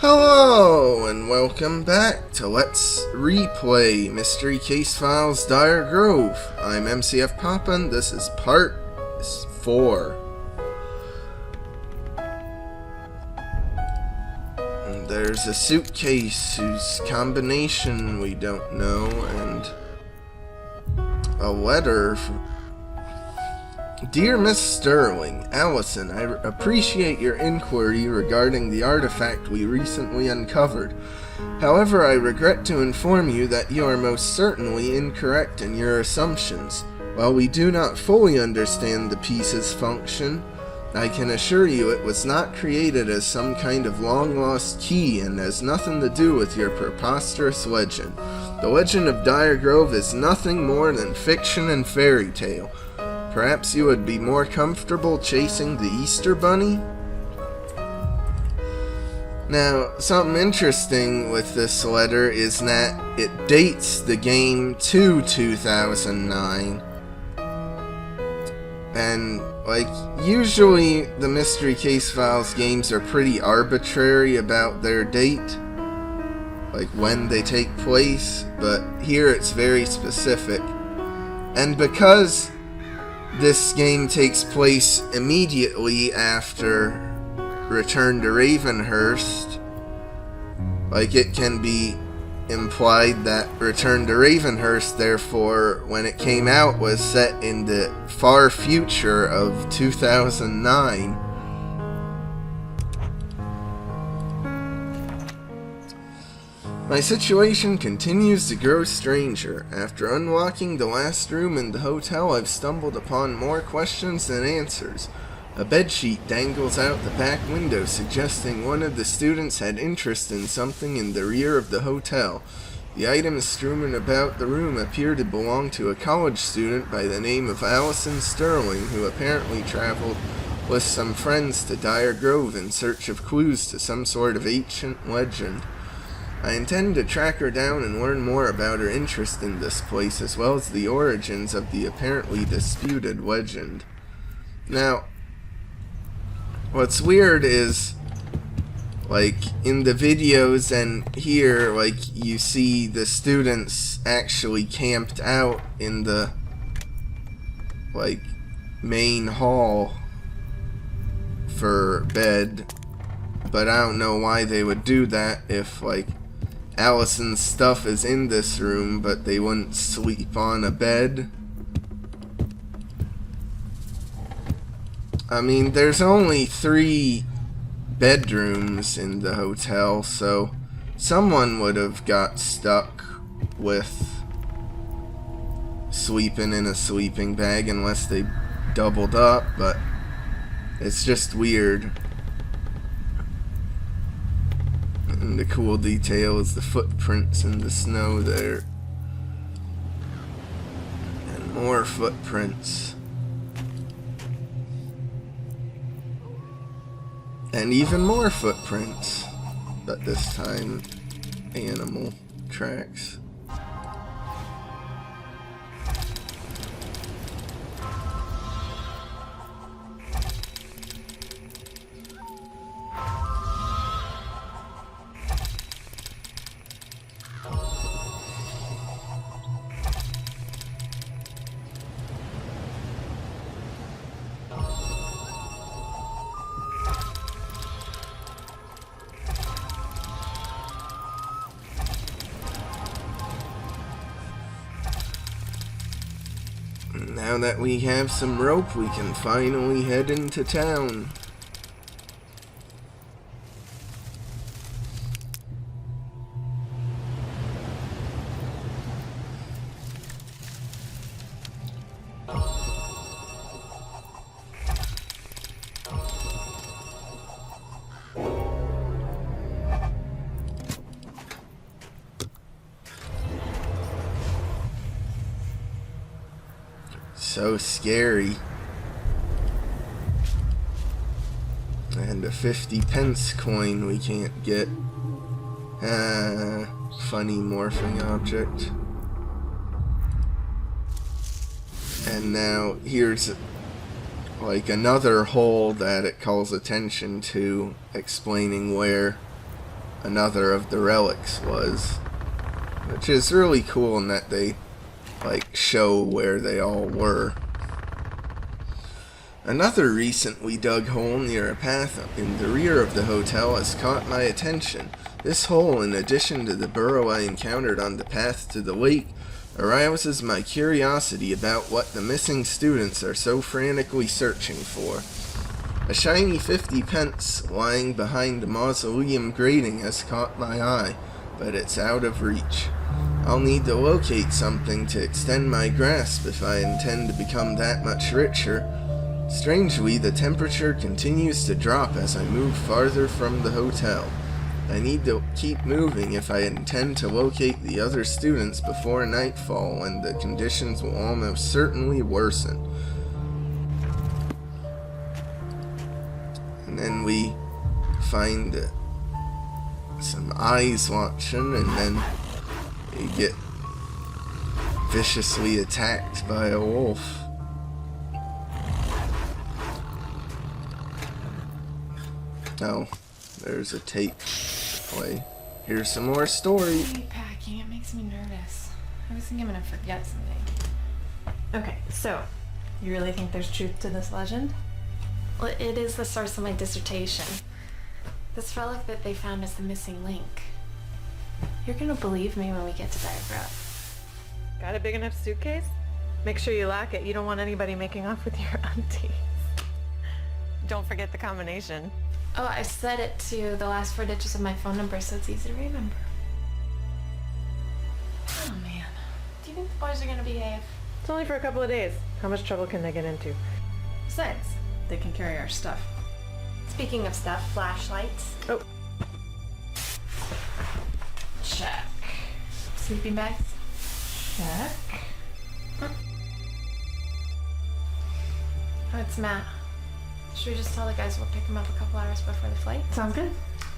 Hello, and welcome back to Let's Replay Mystery Case Files Dire Grove. I'm MCFPapa, and this is part 4. And there's a suitcase whose combination we don't know, and a letter from Dear Miss Sterling, Allison, I appreciate your inquiry regarding the artifact we recently uncovered. However, I regret to inform you that you are most certainly incorrect in your assumptions. While we do not fully understand the piece's function, I can assure you it was not created as some kind of long-lost key and has nothing to do with your preposterous legend. The legend of Dire Grove is nothing more than fiction and fairy tale. Perhaps you would be more comfortable chasing the Easter Bunny? Now, something interesting with this letter is that it dates the game to 2009. And, usually the Mystery Case Files games are pretty arbitrary about their date. When they take place, but here it's very specific. And because this game takes place immediately after Return to Ravenhurst, it can be implied that Return to Ravenhurst, therefore, when it came out, was set in the far future of 2009. My situation continues to grow stranger. After unlocking the last room in the hotel, I've stumbled upon more questions than answers. A bedsheet dangles out the back window, suggesting one of the students had interest in something in the rear of the hotel. The items strewn about the room appear to belong to a college student by the name of Allison Sterling, who apparently traveled with some friends to Dire Grove in search of clues to some sort of ancient legend. I intend to track her down and learn more about her interest in this place, as well as the origins of the apparently disputed legend. Now, what's weird is, in the videos and here, you see the students actually camped out in the, main hall for bed. But I don't know why they would do that if, Allison's stuff is in this room, but they wouldn't sleep on a bed. I mean, there's only 3 bedrooms in the hotel, so someone would have got stuck with sleeping in a sleeping bag unless they doubled up, but it's just weird. And the cool detail is the footprints in the snow there. And more footprints. And even more footprints. But this time, animal tracks. Now that we have some rope, we can finally head into town. So scary. And a 50 pence coin we can't get. Funny morphing object. And now here's like another hole that it calls attention to, explaining where another of the relics was. Which is really cool in that they, like, show where they all were. Another recently dug hole near a path in the rear of the hotel has caught my attention. This hole, in addition to the burrow I encountered on the path to the lake, arouses my curiosity about what the missing students are so frantically searching for. A shiny 50 pence lying behind the mausoleum grating has caught my eye, but it's out of reach. I'll need to locate something to extend my grasp if I intend to become that much richer. Strangely, the temperature continues to drop as I move farther from the hotel. I need to keep moving if I intend to locate the other students before nightfall, when the conditions will almost certainly worsen. And then we find some eyes watching, and then we get viciously attacked by a wolf. Oh, there's a tape to play. Here's some more story. Packing, it makes me nervous. I always think I'm gonna forget something. Okay, so, you really think there's truth to this legend? Well, it is the source of my dissertation. This relic that they found is the missing link. You're gonna believe me when we get to Dire Grove. Got a big enough suitcase? Make sure you lock it. You don't want anybody making off with your aunties. Don't forget the combination. Oh, I set it to the last 4 digits of my phone number so it's easy to remember. Oh man, do you think the boys are gonna behave? It's only for a couple of days. How much trouble can they get into? Besides, they can carry our stuff. Speaking of stuff, flashlights. Oh. Check. Sleeping bags. Check. Oh, it's Matt. Should we just tell the guys we'll pick him up a couple hours before the flight? Sounds good.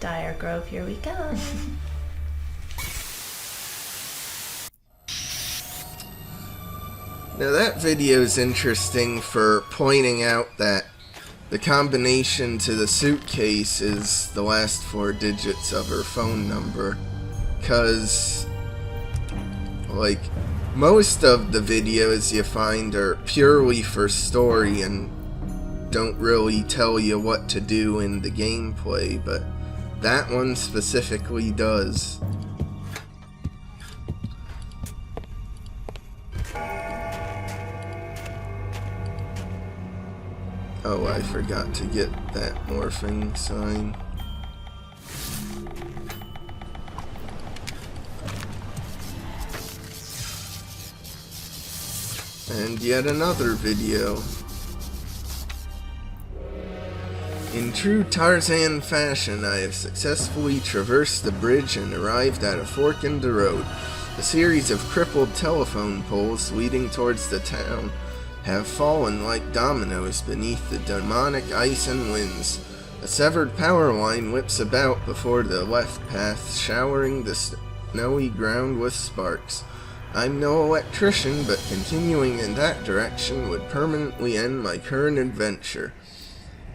Dire Grove, here we come. Now that video is interesting for pointing out that the combination to the suitcase is the last 4 digits of her phone number. Cause, like, most of the videos you find are purely for story and don't really tell you what to do in the gameplay, but that one specifically does. Oh, I forgot to get that morphing sign. And yet another video. In true Tarzan fashion, I have successfully traversed the bridge and arrived at a fork in the road. A series of crippled telephone poles leading towards the town have fallen like dominoes beneath the demonic ice and winds. A severed power line whips about before the left path, showering the snowy ground with sparks. I'm no electrician, but continuing in that direction would permanently end my current adventure.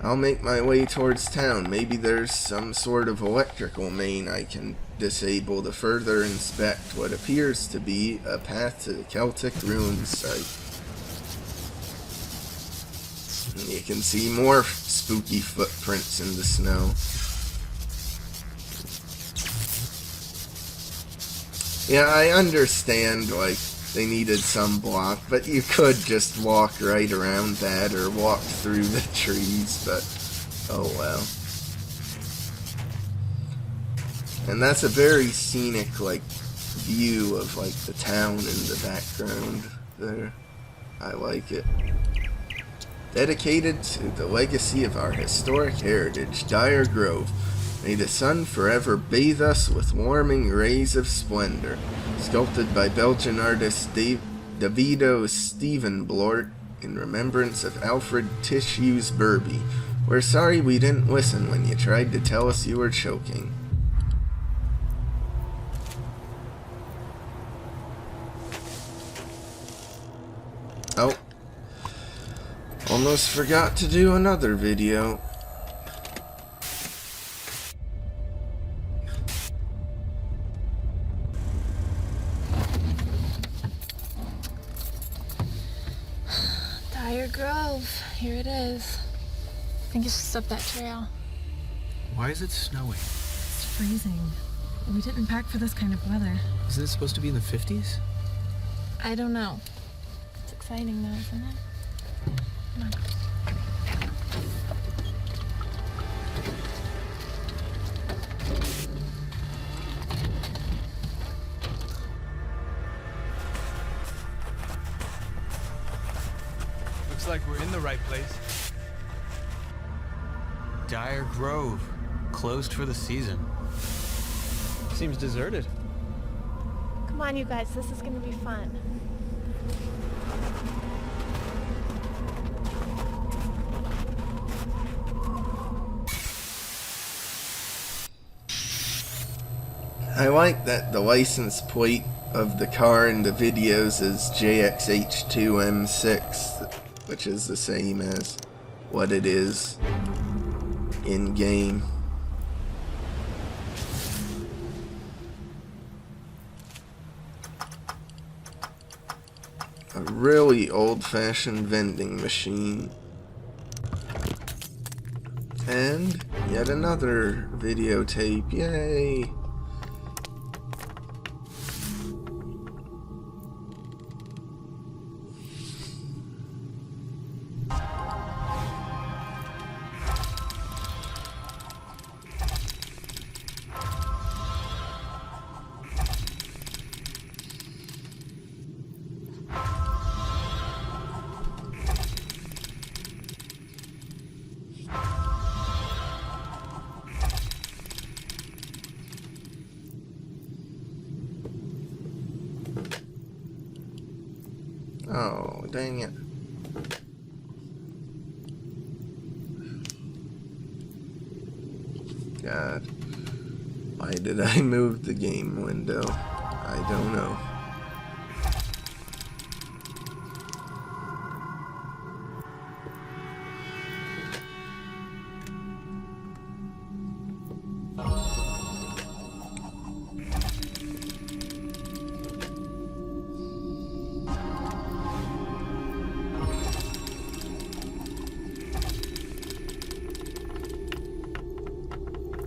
I'll make my way towards town. Maybe there's some sort of electrical main I can disable to further inspect what appears to be a path to the Celtic ruins site. And you can see more spooky footprints in the snow. Yeah, I understand, like, they needed some block, but you could just walk right around that or walk through the trees, but oh well. And that's a very scenic, like, view of, like, the town in the background there. I like it. Dedicated to the legacy of our historic heritage, Dire Grove. May the sun forever bathe us with warming rays of splendor. Sculpted by Belgian artist Davido Stevenblort in remembrance of Alfred Tissues Burby. We're sorry we didn't listen when you tried to tell us you were choking. Oh. Almost forgot to do another video. Grove. Here it is. I think it's just up that trail. Why is it snowing? It's freezing. We didn't pack for this kind of weather. Isn't it supposed to be in the 50s? I don't know. It's exciting though, isn't it? Come on. Looks like we're in the right place. Dire Grove, closed for the season. Seems deserted. Come on, you guys. This is gonna be fun. I like that the license plate of the car in the videos is JXH2M6, which is the same as what it is in game. A really old-fashioned vending machine. And yet another videotape. Yay! Oh, dang it. God. Why did I move the game window? I don't know.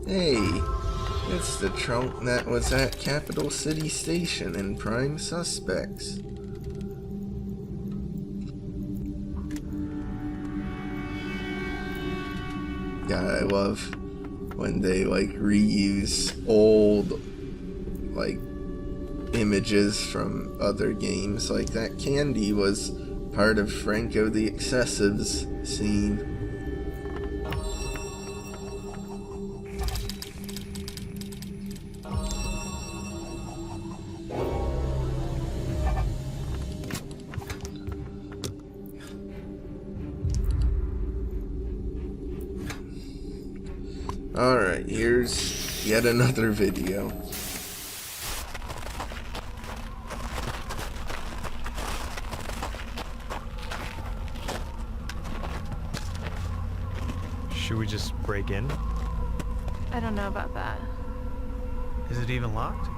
Hey, it's the trunk that was at Capital City Station in Prime Suspects. God, I love when they like reuse old like images from other games. Like that candy was part of Franco the Excessive's scene. Alright, here's yet another video. Should we just break in? I don't know about that. Is it even locked?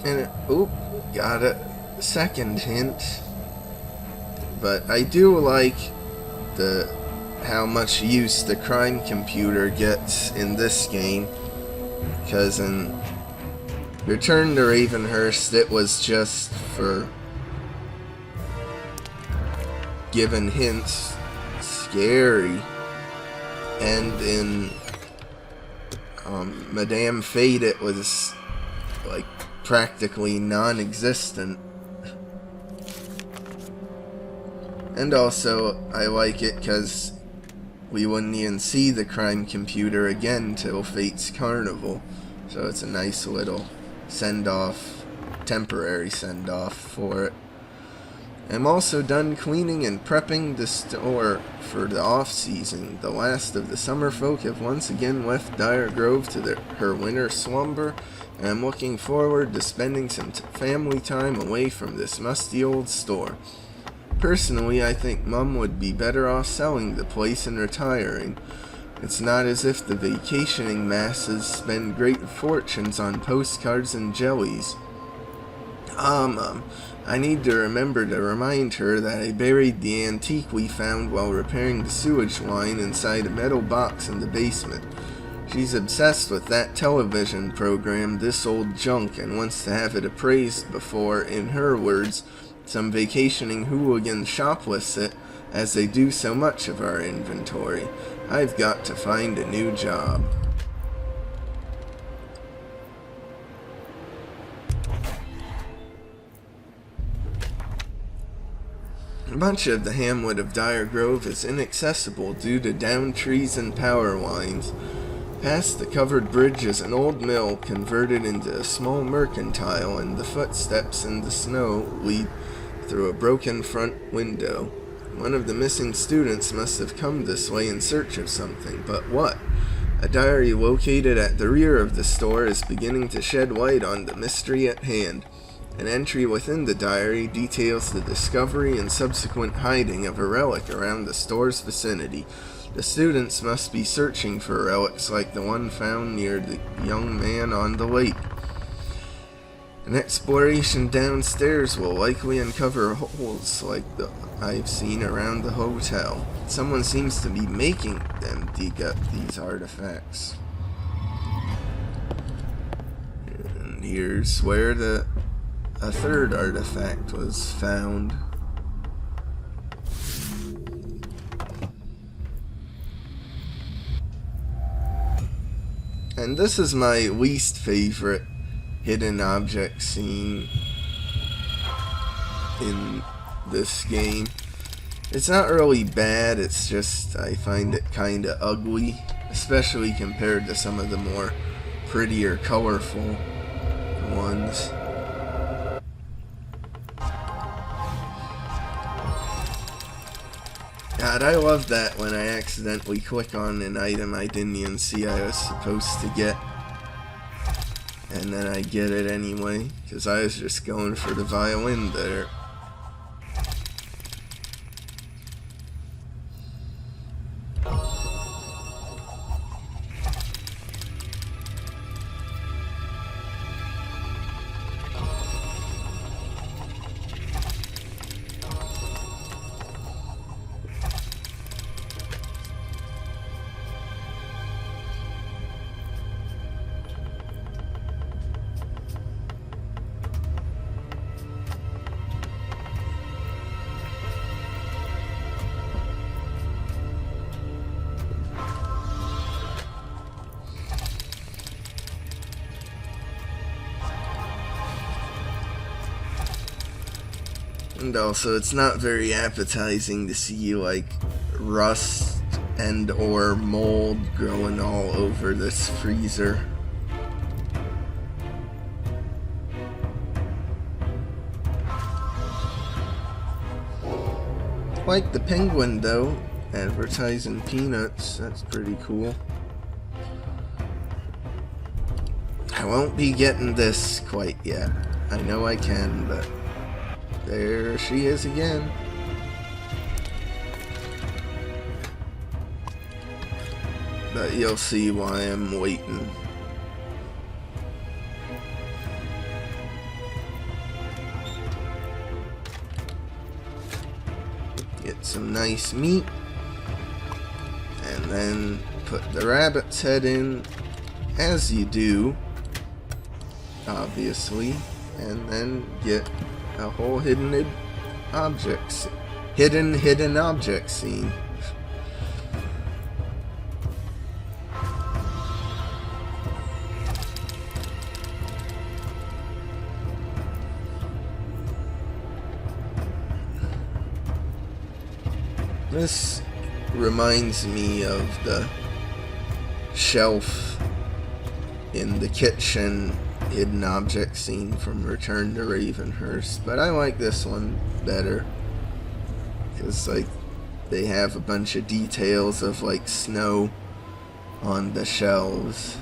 And oop, got a second hint. But I do like how much use the crime computer gets in this game, because in Return to Ravenhurst it was just for giving hints, scary, and in Madame Fate it was like practically non-existent. And also I like it because we wouldn't even see the crime computer again till Fate's Carnival, so it's a nice little send-off, temporary send-off for it. I'm also done cleaning and prepping the store for the off-season. The last of the summer folk have once again left Dyer Grove to her winter slumber, and I'm looking forward to spending some family time away from this musty old store. Personally, I think Mum would be better off selling the place and retiring. It's not as if the vacationing masses spend great fortunes on postcards and jellies. Mum, I need to remember to remind her that I buried the antique we found while repairing the sewage line inside a metal box in the basement. She's obsessed with that television program, This Old Junk, and wants to have it appraised before, in her words, some vacationing hooligans shoplifts it, as they do so much of our inventory. I've got to find a new job. Much of the hamlet of Dyer Grove is inaccessible due to downed trees and power lines. Past the covered bridge is an old mill converted into a small mercantile, and the footsteps in the snow lead through a broken front window. One of the missing students must have come this way in search of something, but what? A diary located at the rear of the store is beginning to shed light on the mystery at hand. An entry within the diary details the discovery and subsequent hiding of a relic around the store's vicinity. The students must be searching for relics like the one found near the young man on the lake. An exploration downstairs will likely uncover holes like I've seen around the hotel. Someone seems to be making them dig up these artifacts. And here's where a third artifact was found. And this is my least favorite hidden object scene in this game. It's not really bad, it's just I find it kinda ugly, especially compared to some of the more prettier, colorful ones. God, I love that when I accidentally click on an item I didn't even see I was supposed to get, and then I get it anyway, because I was just going for the violin there. And also, it's not very appetizing to see, like, rust and or mold growing all over this freezer. Like the penguin, though, advertising peanuts. That's pretty cool. I won't be getting this quite yet. I know I can, but there she is again. But you'll see why I'm waiting. Get some nice meat. And then put the rabbit's head in, as you do, obviously. And then get a whole hidden object scene. This reminds me of the shelf in the kitchen hidden object scene from Return to Ravenhurst, but I like this one better. because like they have a bunch of details of like snow on the shelves.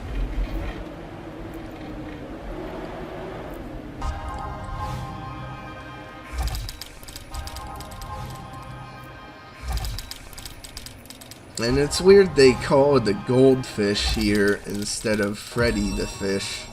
And it's weird they call the goldfish here instead of Freddy the fish.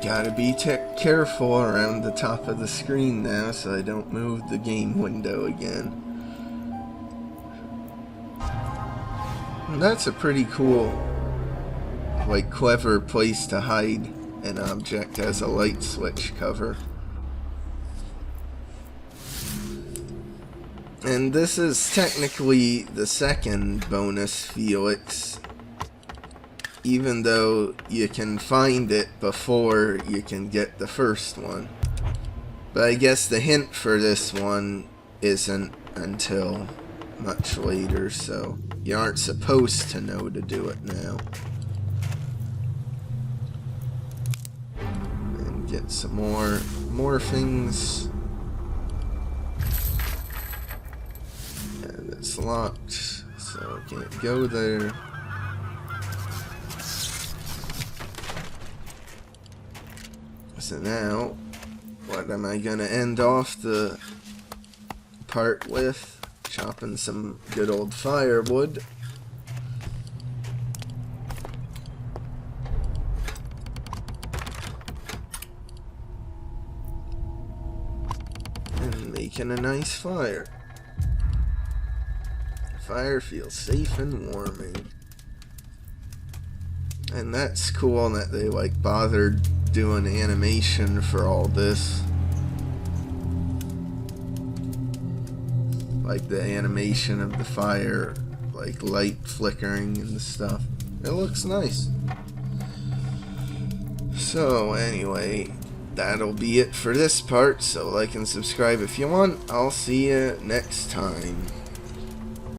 Gotta be careful around the top of the screen now so I don't move the game window again. And that's a pretty cool, like, clever place to hide an object as a light switch cover. And this is technically the second bonus Felix, even though you can find it before you can get the first one. But I guess the hint for this one isn't until much later, so you aren't supposed to know to do it now. And get some more things. And it's locked, so I can't go there. So now, what am I gonna end off the part with? Chopping some good old firewood. And making a nice fire. The fire feels safe and warming. And that's cool that they like bothered doing animation for all this. Like the animation of the fire, like light flickering and stuff. It looks nice. So anyway, that'll be it for this part. So like and subscribe if you want. I'll see you next time.